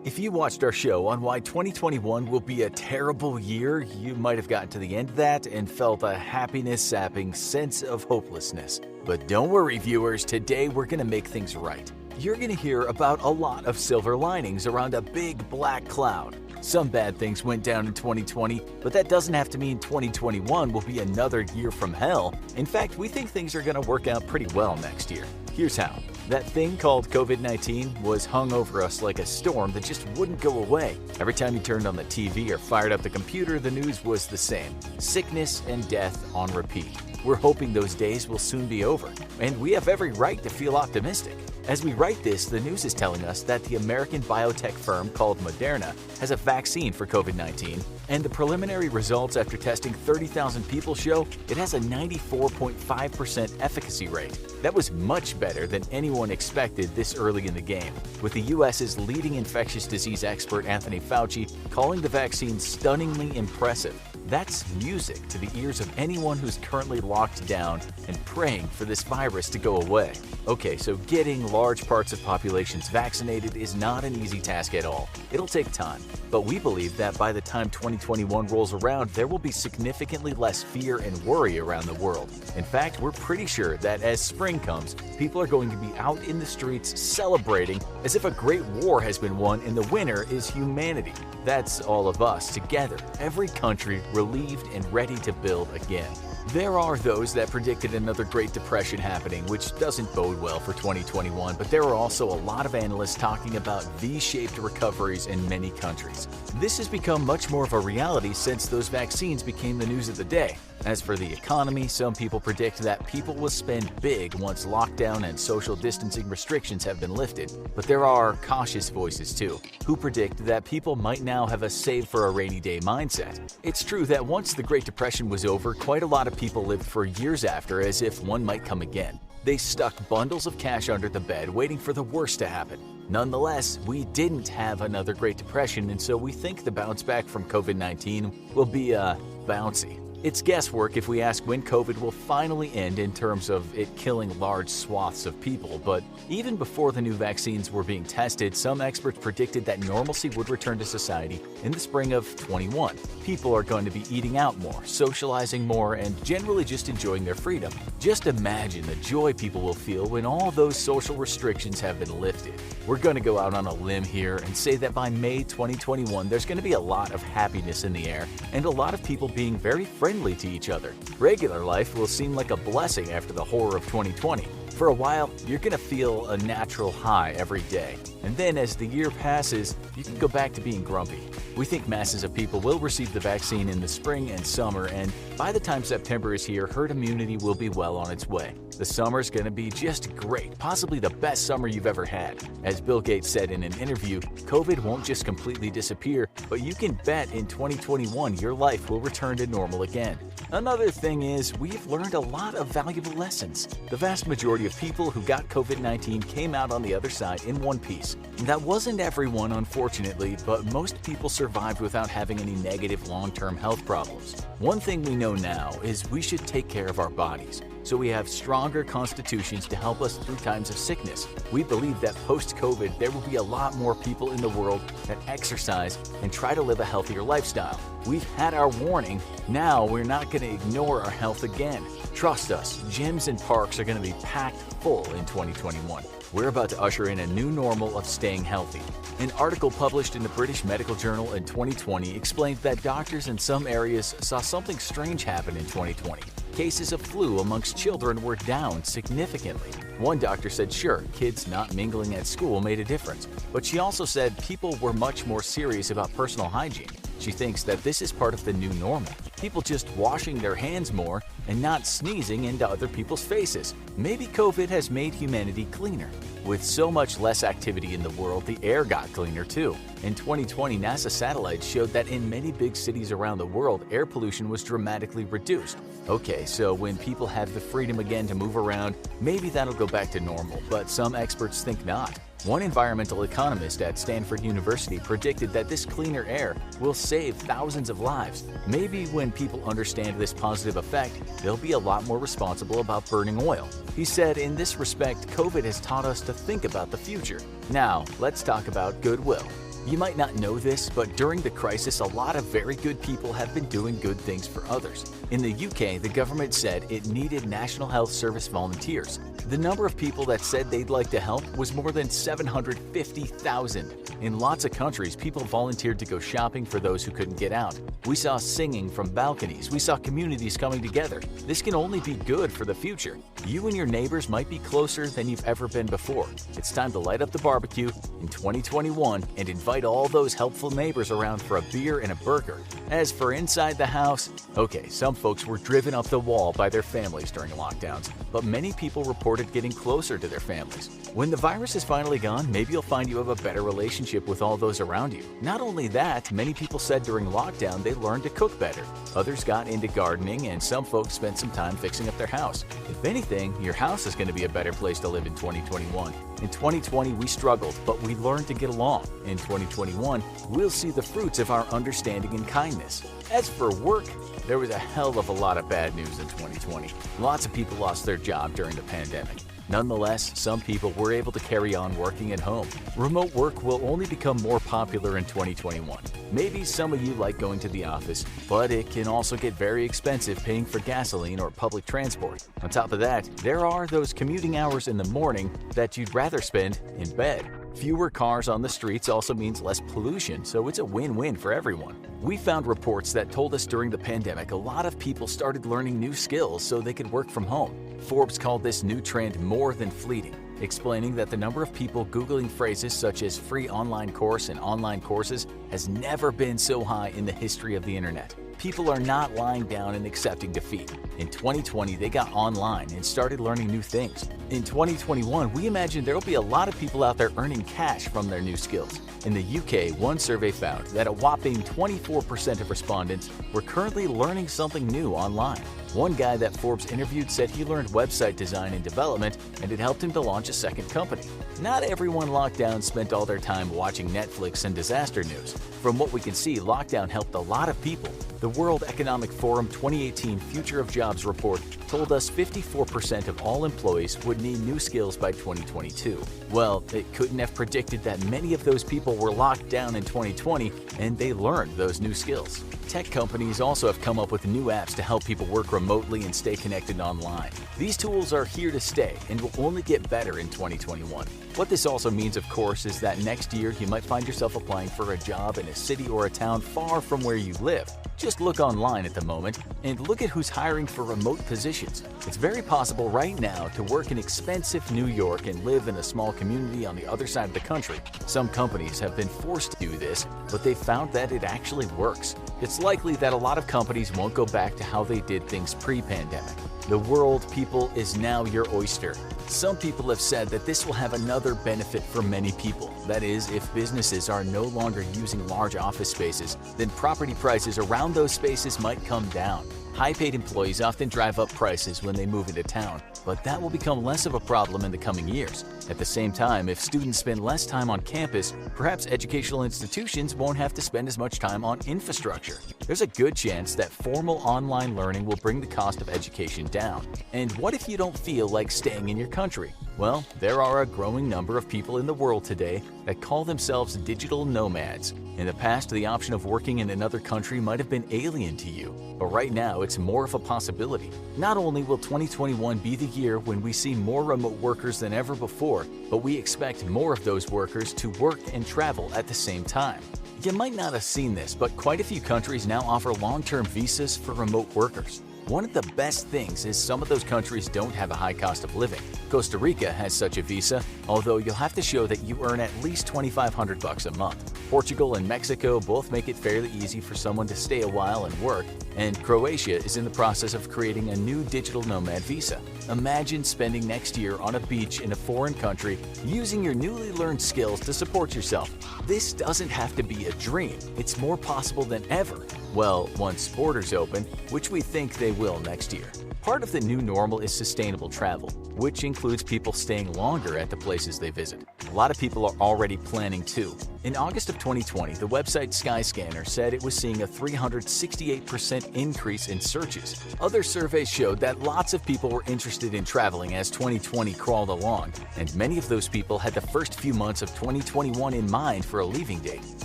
If you watched our show on why 2021 will be a terrible year, you might have gotten to the end of that and felt a happiness-sapping sense of hopelessness. But don't worry, viewers, today we're going to make things right. You're going to hear about a lot of silver linings around a big black cloud. Some bad things went down in 2020, but that doesn't have to mean 2021 will be another year from hell. In fact, we think things are going to work out pretty well next year. Here's how. That thing called COVID-19 was hung over us like a storm that just wouldn't go away. Every time you turned on the TV or fired up the computer, the news was the same. Sickness and death on repeat. We're hoping those days will soon be over, and we have every right to feel optimistic. As we write this, the news is telling us that the American biotech firm called Moderna has a vaccine for COVID-19, and the preliminary results after testing 30,000 people show it has a 94.5% efficacy rate. That was much better than anyone expected this early in the game, with the U.S.'s leading infectious disease expert Anthony Fauci calling the vaccine stunningly impressive. That's music to the ears of anyone who's currently locked down and praying for this virus to go away. Okay, so getting large parts of populations vaccinated is not an easy task at all. It'll take time, but we believe that by the time 2021 rolls around, there will be significantly less fear and worry around the world. In fact, we're pretty sure that as spring comes, people are going to be out in the streets celebrating as if a great war has been won and the winner is humanity. That's all of us together, every country relieved and ready to build again. There are those that predicted another Great Depression happening, which doesn't bode well for 2021, but there are also a lot of analysts talking about V-shaped recoveries in many countries. This has become much more of a reality since those vaccines became the news of the day. As for the economy, some people predict that people will spend big once lockdown and social distancing restrictions have been lifted. But there are cautious voices too, who predict that people might now have a save for a rainy day mindset. It's true that once the Great Depression was over, quite a lot of people lived for years after as if one might come again. They stuck bundles of cash under the bed waiting for the worst to happen. Nonetheless, we didn't have another Great Depression, and so we think the bounce back from COVID-19 will be bouncy. It's guesswork if we ask when COVID will finally end in terms of it killing large swaths of people, but even before the new vaccines were being tested, some experts predicted that normalcy would return to society in the spring of 21. People are going to be eating out more, socializing more, and generally just enjoying their freedom. Just imagine the joy people will feel when all those social restrictions have been lifted. We're going to go out on a limb here and say that by May 2021, there's going to be a lot of happiness in the air and a lot of people being very friendly to each other. Regular life will seem like a blessing after the horror of 2020. For a while, you're going to feel a natural high every day. And then as the year passes, you can go back to being grumpy. We think masses of people will receive the vaccine in the spring and summer, and by the time September is here, herd immunity will be well on its way. The summer's going to be just great, possibly the best summer you've ever had. As Bill Gates said in an interview, COVID won't just completely disappear, but you can bet in 2021 your life will return to normal again. Another thing is, we've learned a lot of valuable lessons. The vast majority of people who got COVID-19 came out on the other side in one piece. That wasn't everyone, unfortunately, but most people survived without having any negative long-term health problems. One thing we know now is we should take care of our bodies, so we have stronger constitutions to help us through times of sickness. We believe that post-COVID, there will be a lot more people in the world that exercise and try to live a healthier lifestyle. We've had our warning. Now we're not going to ignore our health again. Trust us, gyms and parks are going to be packed full in 2021. We're about to usher in a new normal of staying healthy. An article published in the British Medical Journal in 2020 explained that doctors in some areas saw something strange happen in 2020. Cases of flu amongst children were down significantly. One doctor said sure, kids not mingling at school made a difference, but she also said people were much more serious about personal hygiene. She thinks that this is part of the new normal. People just washing their hands more and not sneezing into other people's faces. Maybe COVID has made humanity cleaner. With so much less activity in the world, the air got cleaner too. In 2020, NASA satellites showed that in many big cities around the world, air pollution was dramatically reduced. Okay, so when people have the freedom again to move around, maybe that'll go back to normal, but some experts think not. One environmental economist at Stanford University predicted that this cleaner air will save thousands of lives. Maybe when people understand this positive effect, they'll be a lot more responsible about burning oil. He said, in this respect, COVID has taught us to think about the future. Now, let's talk about goodwill. You might not know this, but during the crisis, a lot of very good people have been doing good things for others. In the UK, the government said it needed National Health Service volunteers. The number of people that said they'd like to help was more than 750,000. In lots of countries, people volunteered to go shopping for those who couldn't get out. We saw singing from balconies. We saw communities coming together. This can only be good for the future. You and your neighbors might be closer than you've ever been before. It's time to light up the barbecue in 2021 and invite all those helpful neighbors around for a beer and a burger. As for inside the house, okay, some folks were driven up the wall by their families during lockdowns, but many people reported getting closer to their families. When the virus is finally gone, maybe you'll find you have a better relationship with all those around you. Not only that, many people said during lockdown they learned to cook better. Others got into gardening, and some folks spent some time fixing up their house. If anything, your house is going to be a better place to live in 2021. In 2020, we struggled, but we learned to get along. In 2021, we'll see the fruits of our understanding and kindness. As for work, there was a hell of a lot of bad news in 2020. Lots of people lost their job during the pandemic. Nonetheless, some people were able to carry on working at home. Remote work will only become more popular in 2021. Maybe some of you like going to the office, but it can also get very expensive paying for gasoline or public transport. On top of that, there are those commuting hours in the morning that you'd rather spend in bed. Fewer cars on the streets also means less pollution, so it's a win-win for everyone. We found reports that told us during the pandemic a lot of people started learning new skills so they could work from home. Forbes called this new trend more than fleeting, explaining that the number of people Googling phrases such as free online course and online courses has never been so high in the history of the internet. People are not lying down and accepting defeat. In 2020, they got online and started learning new things. In 2021, we imagine there will be a lot of people out there earning cash from their new skills. In the UK, one survey found that a whopping 24% of respondents were currently learning something new online. One guy that Forbes interviewed said he learned website design and development, and it helped him to launch a second company. Not everyone locked down spent all their time watching Netflix and disaster news. From what we can see, lockdown helped a lot of people. The World Economic Forum 2018 Future of Jobs report told us 54% of all employees would need new skills by 2022. Well, it couldn't have predicted that many of those people were locked down in 2020, and they learned those new skills. Tech companies also have come up with new apps to help people work remotely and stay connected online. These tools are here to stay and will only get better in 2021. What this also means, of course, is that next year you might find yourself applying for a job in a city or a town far from where you live. Just look online at the moment and look at who's hiring for remote positions. It's very possible right now to work in expensive New York and live in a small community on the other side of the country. Some companies have been forced to do this, but they've found that it actually works. It's likely that a lot of companies won't go back to how they did things pre-pandemic. The world, people, is now your oyster. Some people have said that this will have another benefit for many people. That is, if businesses are no longer using large office spaces, then property prices around those spaces might come down. High-paid employees often drive up prices when they move into town, but that will become less of a problem in the coming years. At the same time, if students spend less time on campus, perhaps educational institutions won't have to spend as much time on infrastructure. There's a good chance that formal online learning will bring the cost of education down. And what if you don't feel like staying in your country? Well, there are a growing number of people in the world today that call themselves digital nomads. In the past, the option of working in another country might have been alien to you, but right now it's more of a possibility. Not only will 2021 be the year when we see more remote workers than ever before, but we expect more of those workers to work and travel at the same time. You might not have seen this, but quite a few countries now offer long-term visas for remote workers. One of the best things is some of those countries don't have a high cost of living. Costa Rica has such a visa, although you'll have to show that you earn at least $2,500 a month. Portugal and Mexico both make it fairly easy for someone to stay a while and work, and Croatia is in the process of creating a new digital nomad visa. Imagine spending next year on a beach in a foreign country using your newly learned skills to support yourself. This doesn't have to be a dream. It's more possible than ever. Well, once borders open, which we think they will next year. Part of the new normal is sustainable travel, which includes people staying longer at the places they visit. A lot of people are already planning too. In August of 2020, the website Skyscanner said it was seeing a 368% increase in searches. Other surveys showed that lots of people were interested in traveling as 2020 crawled along, and many of those people had the first few months of 2021 in mind for a leaving date.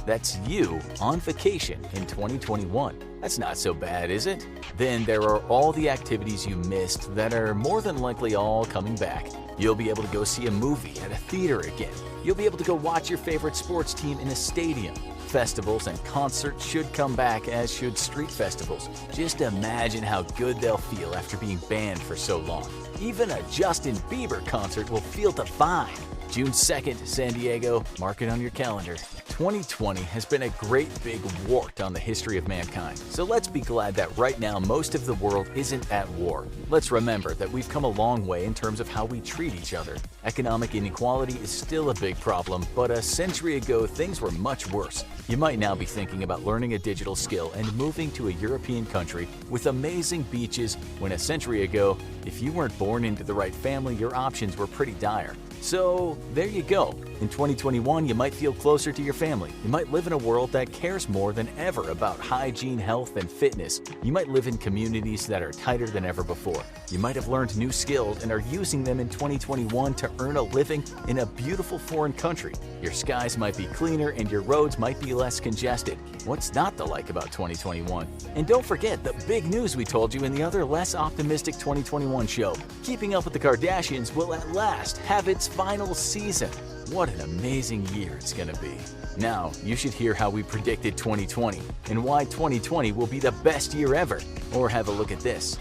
That's you on vacation in 2021. That's not so bad, is it? Then there are all the activities you missed that are more than likely all coming back. You'll be able to go see a movie at a theater again. You'll be able to go watch your favorite sports team in a stadium. Festivals and concerts should come back, as should street festivals. Just imagine how good they'll feel after being banned for so long. Even a Justin Bieber concert will feel divine. June 2nd, San Diego, mark it on your calendar. 2020 has been a great big wart on the history of mankind, so let's be glad that right now most of the world isn't at war. Let's remember that we've come a long way in terms of how we treat each other. Economic inequality is still a big problem, but a century ago things were much worse. You might now be thinking about learning a digital skill and moving to a European country with amazing beaches when a century ago, if you weren't born into the right family, your options were pretty dire. So there you go. In 2021, you might feel closer to your family. You might live in a world that cares more than ever about hygiene, health, and fitness. You might live in communities that are tighter than ever before. You might have learned new skills and are using them in 2021 to earn a living in a beautiful foreign country. Your skies might be cleaner and your roads might be less congested. What's not to like about 2021? And don't forget the big news we told you in the other less optimistic 2021 show. Keeping Up with the Kardashians will at last have its final season. What an amazing year it's gonna be. Now, you should hear how we predicted 2020 and why 2020 will be the best year ever. Or have a look at this.